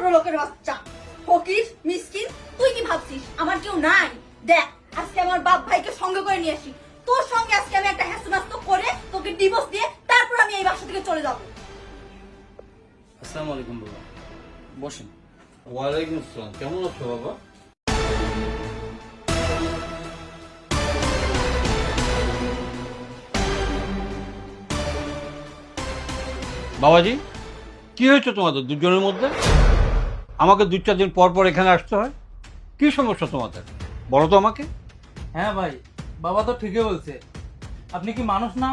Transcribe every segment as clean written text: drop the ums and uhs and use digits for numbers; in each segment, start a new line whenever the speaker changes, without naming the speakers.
ছোট লোকের বাচ্চা, ফকির মিসকিন। তুই কি ভাবছিস আমার কেউ নাই? দেখ আজকে আমার বাপ ভাইকে সঙ্গে করে নিয়ে আসি, তোর সঙ্গে আজকে আমি একটা হ্যাসনাস্ত করে তোকে ডিভোর্স দিয়ে তারপর আমি এই বাসা থেকে চলে যাব।
আসসালামু আলাইকুম বাবা, বসেন।
ওয়ালাইকুম আসসালাম। কেমন আছো বাবা? বাবাজি, কি হয়েছে তোমাদের দুজনের মধ্যে? আমাকে 2-4 দিন পর পর এখানে আসতে হয়, কি সমস্যা তোমাদের বলো তো আমাকে।
হ্যাঁ ভাই, বাবা তো ঠিকই বলছে। আপনি কি মানুষ না?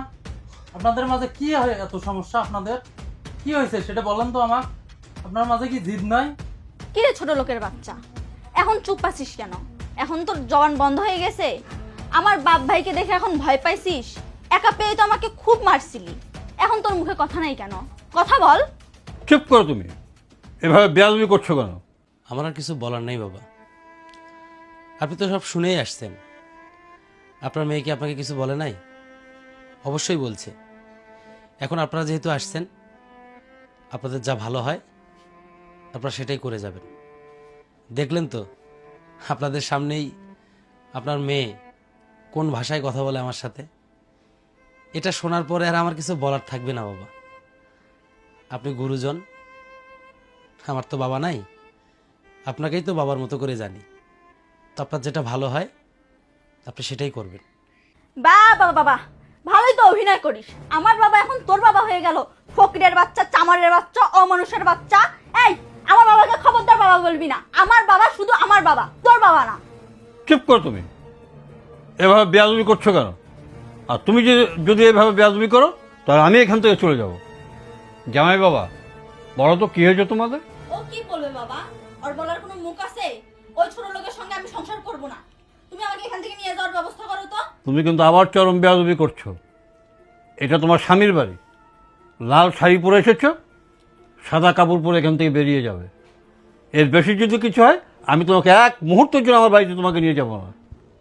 আপনাদের মাঝে কি হয় এত সমস্যা? আপনাদের কি হয়েছে সেটা বলেন তো আমার। আপনার মাঝে কি জিদ নাই?
কি রে ছোট লোকের বাচ্চা, এখন চুপ আছিস কেন? এখন তোর জবান বন্ধ হয়ে গেছে? আমার বাপ ভাইকে দেখে এখন ভয় পাইছিস? একা পেয়ে তো আমাকে খুব মারছিলি, এখন তোর মুখে কথা নাই কেন? কথা বল।
চুপ করো তুমি, এভাবে বেয়াদবি করছো কেন?
আমার আর কিছু বলার নেই বাবা, আপনি তো সব শুনেই আসছেন। আপনার মেয়ে কি আপনাকে কিছু বলে নাই? অবশ্যই বলছে। এখন আপনারা যেহেতু আসছেন, আপনাদের যা ভালো হয় আপনারা সেটাই করে যাবেন। দেখলেন তো আপনাদের সামনেই আপনার মেয়ে কোন ভাষায় কথা বলে আমার সাথে। এটা শোনার পরে আর আমার কিছু বলার থাকবে না বাবা। আপনি গুরুজন, আমার তো বাবা নাই, আপনাকেই তো বাবার মতো করে জানি। তো আপনার যেটা ভালো হয় আপনি সেটাই করবেন।
বাবা বাবা, ভালোই তো অভিনয় করিস। আমার বাবা এখন তোর বাবা হয়ে গেল। ফকিরের বাচ্চা, চামারের বাচ্চা, অমানুষের বাচ্চা। এই, আমার বাবাকে খবরদার বাবা বলবি না। আমার বাবা শুধু আমার বাবা, তোর বাবা না।
চুপ করো তুমি, এভাবে বেয়াদবি করছো কেন? আর তুমি যদি এভাবে বেয়াদবি করো তাহলে আমি এখান থেকে চলে যাব। জামাই বাবা, বলো তো কি হয়েছে তোমাদের?
ও কি বলবে বাবা? ওর বলার কোনো মুখ আছে? ওই ছোট লোকের সঙ্গে আমি সংসার করব না। তুমি আমাকে এখান থেকে নিয়ে যাওয়ার ব্যবস্থা করো তো।
তুমি কিন্তু আবার চরম বেয়াদবি করছো। এটা তোমার স্বামীর বাড়ি। লাল শাড়ি পরে এসেছ, সাদা কাপড় পরে এখান থেকে বেরিয়ে যাবে। এর বেশি যদি কিছু হয় আমি তোমাকে এক মুহূর্তের জন্য আমার বাড়িতে তোমাকে নিয়ে যাবো না।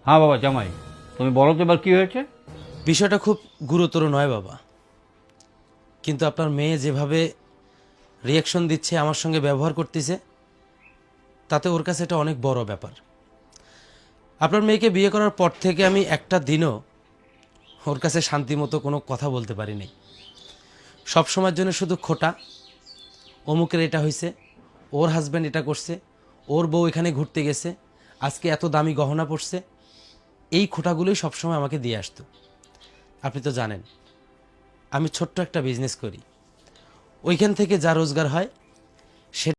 হ্যাঁ বাবা জামাই, তুমি বলো তো এবার কী হয়েছে?
বিষয়টা খুব গুরুতর নয় বাবা, কিন্তু আপনার মেয়ে যেভাবে রিয়াকশন দিচ্ছে, আমার সঙ্গে ব্যবহার করতেছে, তাতে ওর কাছে এটা অনেক বড় ব্যাপার। আপনার মেয়েকে বিয়ে করার পর থেকে আমি একটা দিনও ওর কাছে শান্তিমতো কোনো কথা বলতে পারিনি। সব সময়ের জন্য শুধু খোটা, অমুকের এটা হয়েছে, ওর হাজব্যান্ড এটা করছে, ওর বউ এখানে ঘুরতে গেছে, আজকে এত দামি গহনা পড়ছে। এই খোটাগুলোই সবসময় আমাকে দিয়ে আসতো। আপনি তো জানেন আমি ছোট্ট একটা বিজনেস করি, ওইখান থেকে যা রোজগার হয়